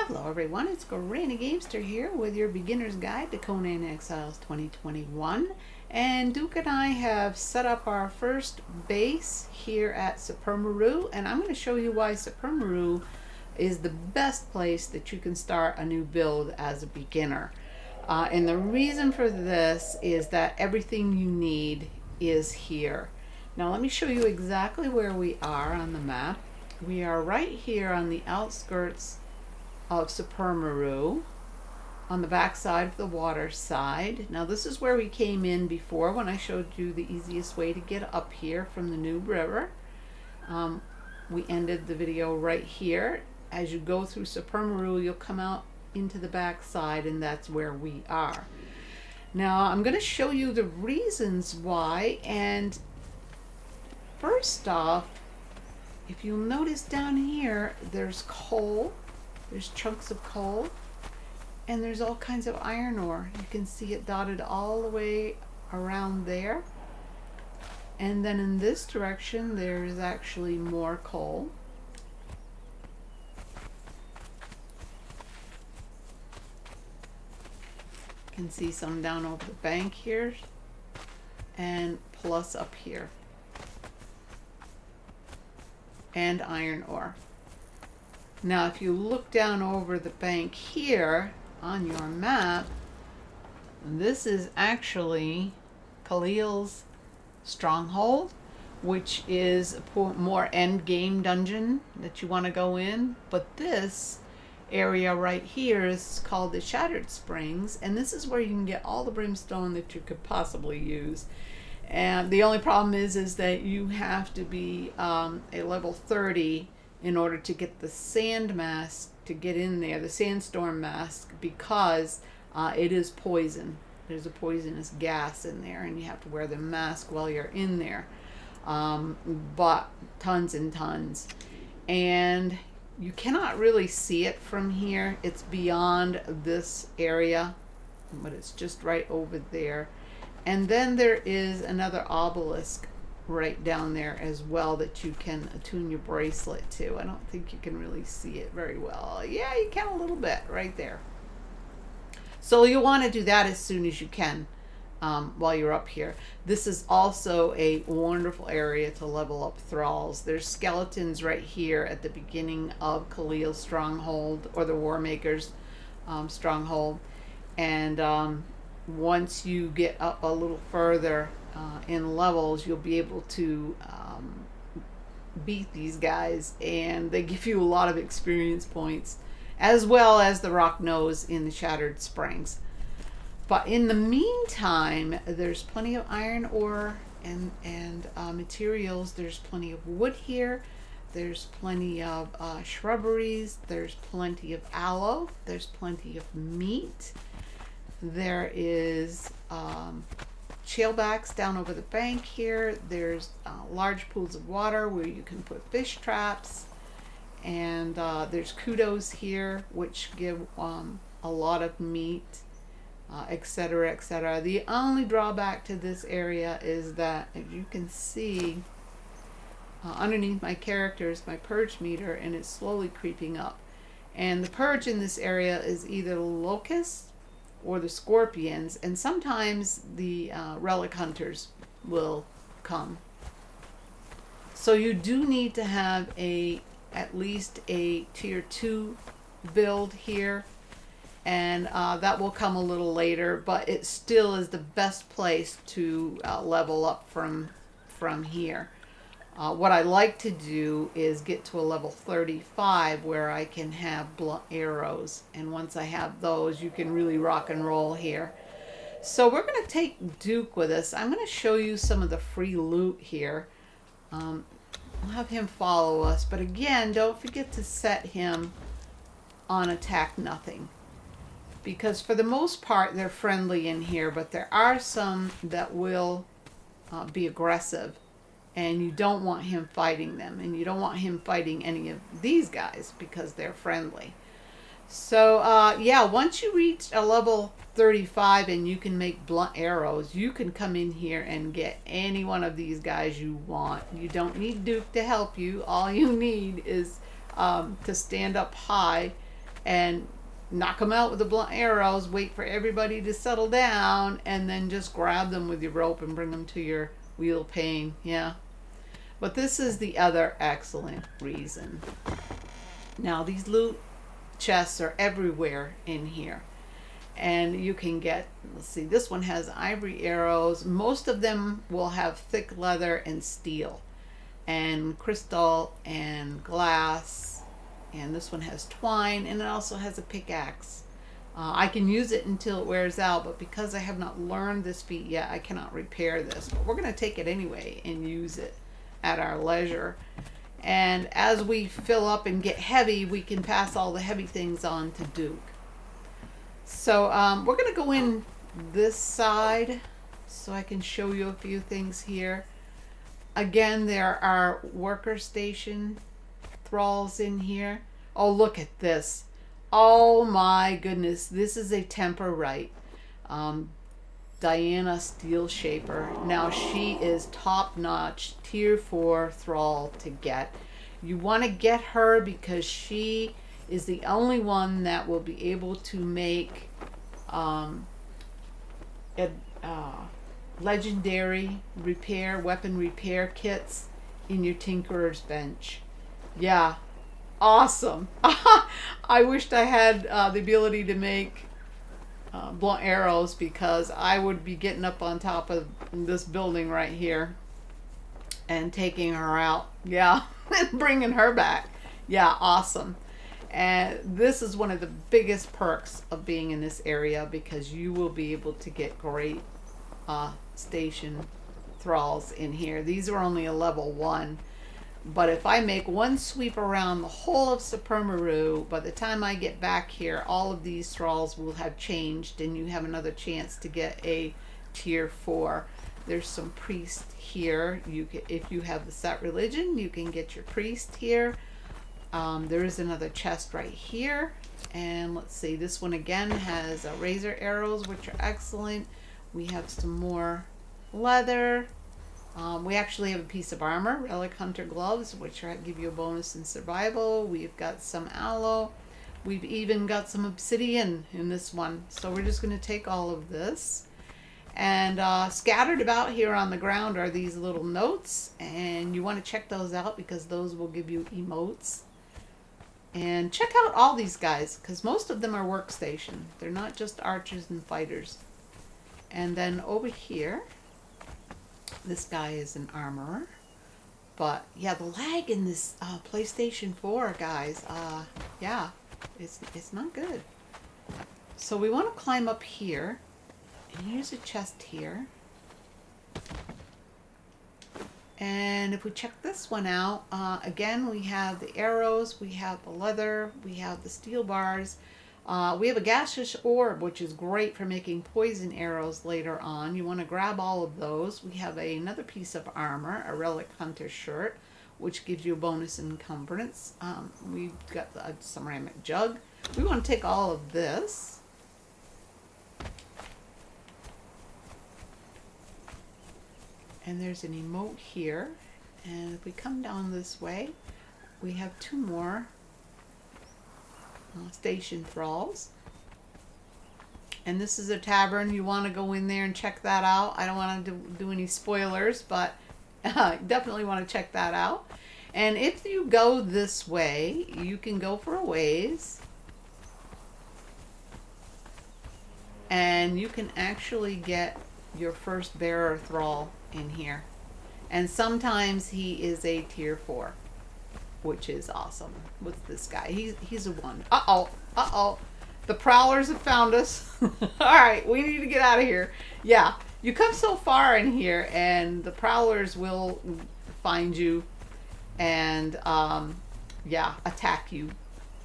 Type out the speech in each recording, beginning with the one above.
Hello everyone, it's Granny Gamester here with your beginner's guide to Conan Exiles 2021, and Duke and I have set up our first base here at Sepermeru, and I'm going to show you why Sepermeru is the best place that you can start a new build as a beginner. And the reason for this is that everything you need is here. Now let me show you exactly where we are on the map. We are right here on the outskirts of Sepermeru, on the back side of the water side. Now this is where we came in before when I showed you the easiest way to get up here from the new river. We ended the video right here. As you go through Sepermeru, you'll come out into the back side, and that's where we are. Now I'm going to show you the reasons why, and first off, if you'll notice down here, there's coal. There's chunks of coal, and there's all kinds of iron ore. You can see it dotted all the way around there. And then in this direction, there's actually more coal. You can see some down over the bank here, and plus up here. And iron ore. Now if you look down over the bank here on your map, this is actually Khalil's stronghold, which is a more end game dungeon that you want to go in. But this area right here is called the Shattered Springs, and this is where you can get all the brimstone that you could possibly use. And the only problem is that you have to be a level 30 in order to get the sand mask to get in there, the sandstorm mask, because it is poison. There's a poisonous gas in there, and you have to wear the mask while you're in there. But tons and tons. And you cannot really see it from here. It's beyond this area, but it's just right over there. And then there is another obelisk right down there as well that you can attune your bracelet to. I don't think you can really see it very well. Yeah, you can a little bit right there. So you'll want to do that as soon as you can while you're up here. This is also a wonderful area to level up thralls. There's skeletons right here at the beginning of Khalil's stronghold, or the War Maker's stronghold. And once you get up a little further in levels, you'll be able to beat these guys, and they give you a lot of experience points, as well as the rock nose in the Shattered Springs. But in the meantime, there's plenty of iron ore and materials. There's plenty of wood here. There's plenty of shrubberies. There's plenty of aloe. There's plenty of meat. There is shellbacks down over the bank here. There's large pools of water where you can put fish traps, and there's kudos here, which give a lot of meat, etc., etc. The only drawback to this area is that, as you can see, underneath my character is my purge meter, and it's slowly creeping up. And the purge in this area is either the locusts or the scorpions, and sometimes the relic hunters will come. So you do need to have at least a tier 2 build here, and that will come a little later, but it still is the best place to level up from here. What I like to do is get to a level 35 where I can have blunt arrows. And once I have those, you can really rock and roll here. So we're going to take Duke with us. I'm going to show you some of the free loot here. I'll have him follow us. But again, don't forget to set him on attack nothing, because for the most part, they're friendly in here. But there are some that will be aggressive. And you don't want him fighting them, and you don't want him fighting any of these guys because they're friendly. So yeah, once you reach a level 35 and you can make blunt arrows, you can come in here and get any one of these guys you want. You don't need Duke to help you. All you need is to stand up high and knock them out with the blunt arrows, wait for everybody to settle down, and then just grab them with your rope and bring them to your wheel pane. Yeah. But this is the other excellent reason. Now, these loot chests are everywhere in here. And you can get, let's see, this one has ivory arrows. Most of them will have thick leather and steel, and crystal and glass. And this one has twine, and it also has a pickaxe. I can use it until it wears out, but because I have not learned this feat yet, I cannot repair this. But we're going to take it anyway and use it at our leisure. And as we fill up and get heavy, we can pass all the heavy things on to Duke. So we're going to go in this side so I can show you a few things here. Again, there are worker station thralls in here. Oh, look at this. Oh my goodness, this is a temperite. Diana Steel Shaper. Now she is top notch, tier 4 thrall to get. You want to get her because she is the only one that will be able to make legendary weapon repair kits in your Tinkerer's Bench. Yeah, awesome. I wished I had the ability to make blunt arrows, because I would be getting up on top of this building right here and taking her out. Yeah, and bringing her back. Yeah, awesome. And this is one of the biggest perks of being in this area, because you will be able to get great station thralls in here. These are only a level 1. But if I make one sweep around the whole of Sepermeru, by the time I get back here, all of these thralls will have changed, and you have another chance to get a tier 4. There's some priest here. If you have the set religion, you can get your priest here. There is another chest right here. And let's see, this one again has razor arrows, which are excellent. We have some more leather. We actually have a piece of armor, relic hunter gloves, which give you a bonus in survival. We've got some aloe. We've even got some obsidian in this one. So we're just going to take all of this. And scattered about here on the ground are these little notes. And you want to check those out, because those will give you emotes. And check out all these guys, because most of them are workstation. They're not just archers and fighters. And then over here, this guy is an armorer. But yeah, the lag in this PlayStation 4, guys, yeah, it's not good. So we want to climb up here, and here's a chest here. And if we check this one out, again, we have the arrows, we have the leather, we have the steel bars. We have a gaseous orb, which is great for making poison arrows later on. You want to grab all of those. We have another piece of armor, a relic hunter shirt, which gives you a bonus encumbrance. We've got a ceramic jug. We want to take all of this. And there's an emote here. And if we come down this way, we have 2 more station thralls. And this is a tavern. You want to go in there and check that out. I don't want to do any spoilers, but definitely want to check that out. And if you go this way, you can go for a ways, and you can actually get your first bearer thrall in here. And sometimes he is a tier 4, which is awesome. With this guy, he's a 1. Uh-oh, the prowlers have found us. All right, we need to get out of here. Yeah, you come so far in here, and the prowlers will find you and yeah, attack you,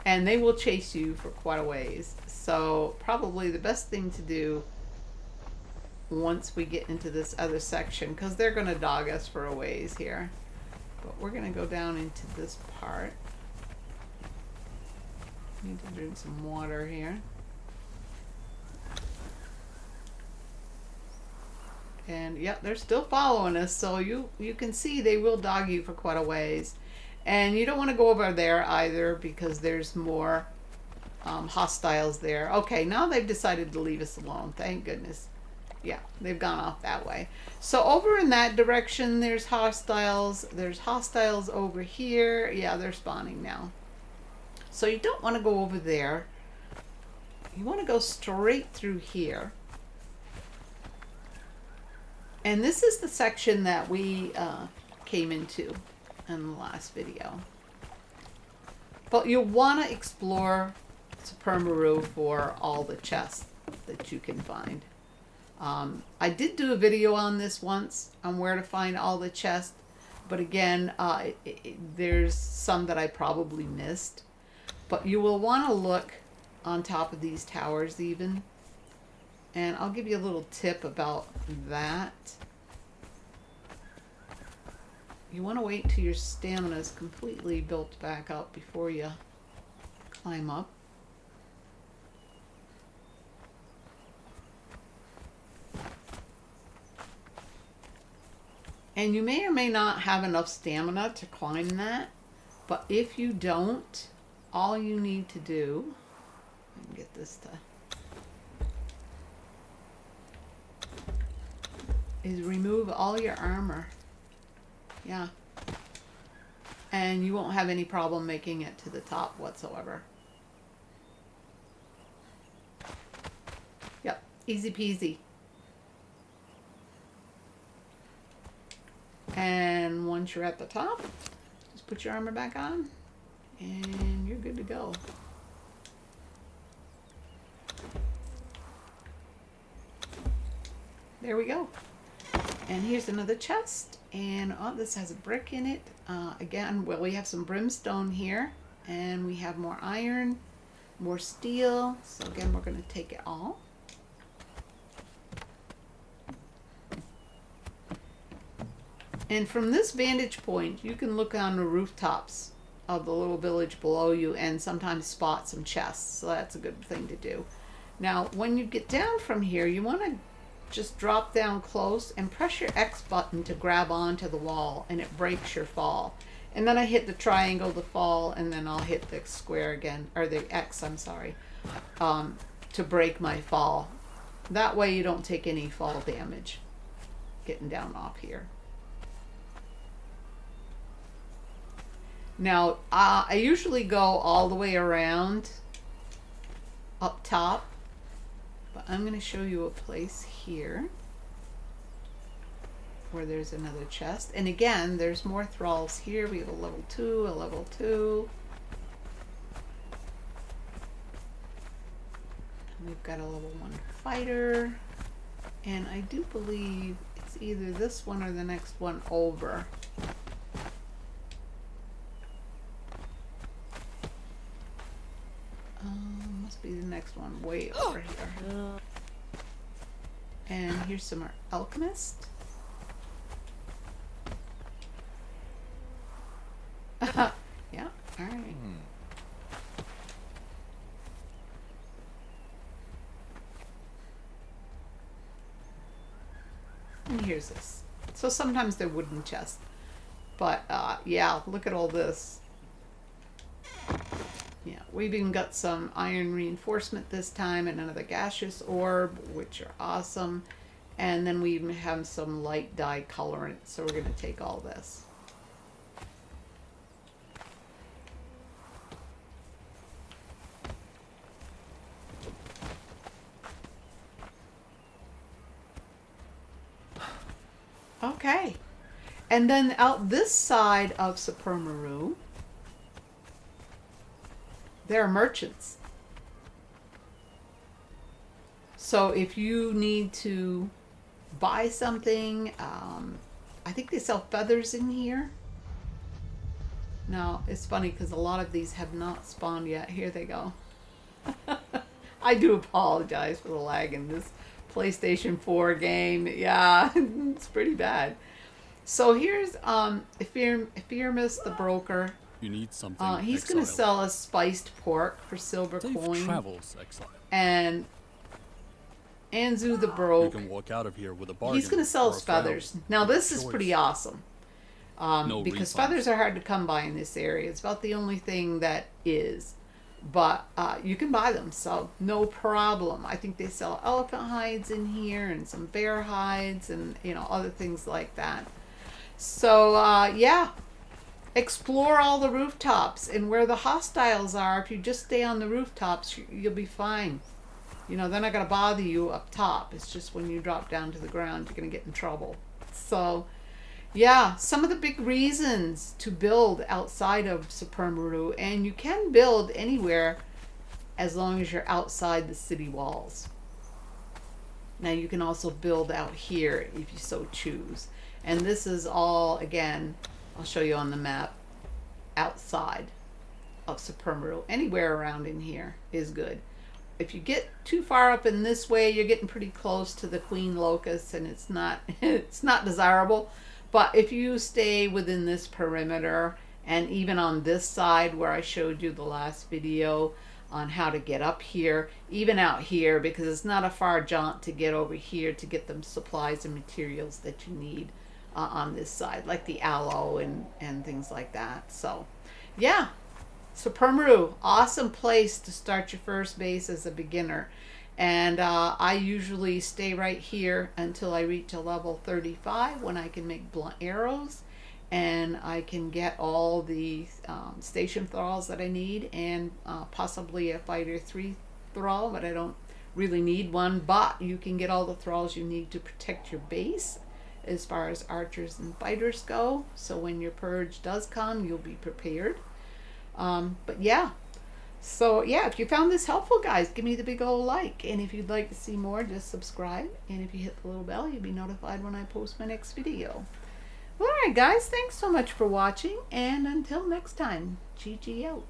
and they will chase you for quite a ways. So probably the best thing to do once we get into this other section, because they're going to dog us for a ways here. But we're going to go down into this part. Need to drink some water here. And yep, they're still following us, so you can see they will dog you for quite a ways. And you don't want to go over there either, because there's more hostiles there. Okay, now they've decided to leave us alone. Thank goodness. Yeah, they've gone off that way. So over in that direction, there's hostiles. There's hostiles over here. Yeah, they're spawning now. So you don't want to go over there. You want to go straight through here. And this is the section that we came into in the last video. But you'll want to explore Sepermeru for all the chests that you can find. I did do a video on this once on where to find all the chests, but again, there's some that I probably missed. But you will want to look on top of these towers even, and I'll give you a little tip about that. You want to wait till your stamina is completely built back up before you climb up. And you may or may not have enough stamina to climb that, but if you don't, all you need to do, I can get this to, is remove all your armor. Yeah. And you won't have any problem making it to the top whatsoever. Yep, easy peasy. And once you're at the top, just put your armor back on and you're good to go. There we go. And here's another chest. And oh, this has a brick in it. Again, well, we have some brimstone here. And we have more iron, more steel. So again, we're going to take it all. And from this vantage point, you can look on the rooftops of the little village below you and sometimes spot some chests. So that's a good thing to do. Now, when you get down from here, you want to just drop down close and press your X button to grab onto the wall, and it breaks your fall. And then I hit the triangle to fall, and then I'll hit the square again, or the X, I'm sorry, to break my fall. That way you don't take any fall damage getting down off here. Now, I usually go all the way around up top, but I'm going to show you a place here where there's another chest. And again, there's more thralls here. We have a level 2, a level 2. And we've got a level 1 fighter. And I do believe it's either this one or the next one over. Must be the next one way over here. And here's some alchemist. Yeah, alright. And here's this. So sometimes they're wooden chests. But yeah, look at all this. Yeah, we've even got some iron reinforcement this time and another gaseous orb, which are awesome. And then we even have some light dye colorant, so we're going to take all this. Okay. And then out this side of Sepermeru, there are merchants. So if you need to buy something, I think they sell feathers in here. Now, it's funny because a lot of these have not spawned yet. Here they go. I do apologize for the lag in this PlayStation 4 game. Yeah, it's pretty bad. So here's Sepermeru the broker. You need something. He's going to sell us spiced pork for silver coin. Travels, exile. And Anzu the broke. You can walk out of here with a bargain. He's going to sell us feathers. Now this is pretty awesome. No because refunds. feathers are hard to come by in this area. It's about the only thing that is. but you can buy them, so no problem. I think they sell elephant hides in here and some bear hides and other things like that. So yeah, explore all the rooftops, and where the hostiles are, if you just stay on the rooftops, you'll be fine. They're not going to bother you up top. It's just when you drop down to the ground, you're going to get in trouble. So yeah, some of the big reasons to build outside of Sepermeru, and you can build anywhere as long as you're outside the city walls. Now you can also build out here if you so choose. And this is all, again, I'll show you on the map, outside of Sepermeru. Anywhere around in here is good. If you get too far up in this way, you're getting pretty close to the queen locust, and it's not it's not desirable. But if you stay within this perimeter, and even on this side where I showed you the last video on how to get up here, even out here, because it's not a far jaunt to get over here to get them supplies and materials that you need on this side, like the aloe and things like that. So yeah, Sepermeru, awesome place to start your first base as a beginner. And I usually stay right here until I reach a level 35, when I can make blunt arrows and I can get all the station thralls that I need, and possibly a fighter 3 thrall, but I don't really need one. But you can get all the thralls you need to protect your base as far as archers and fighters go, so when your purge does come, you'll be prepared. But yeah, so yeah, if you found this helpful, guys, give me the big old like, and if you'd like to see more, just subscribe, and if you hit the little bell, you'll be notified when I post my next video. Alright guys, thanks so much for watching, and until next time, GG out.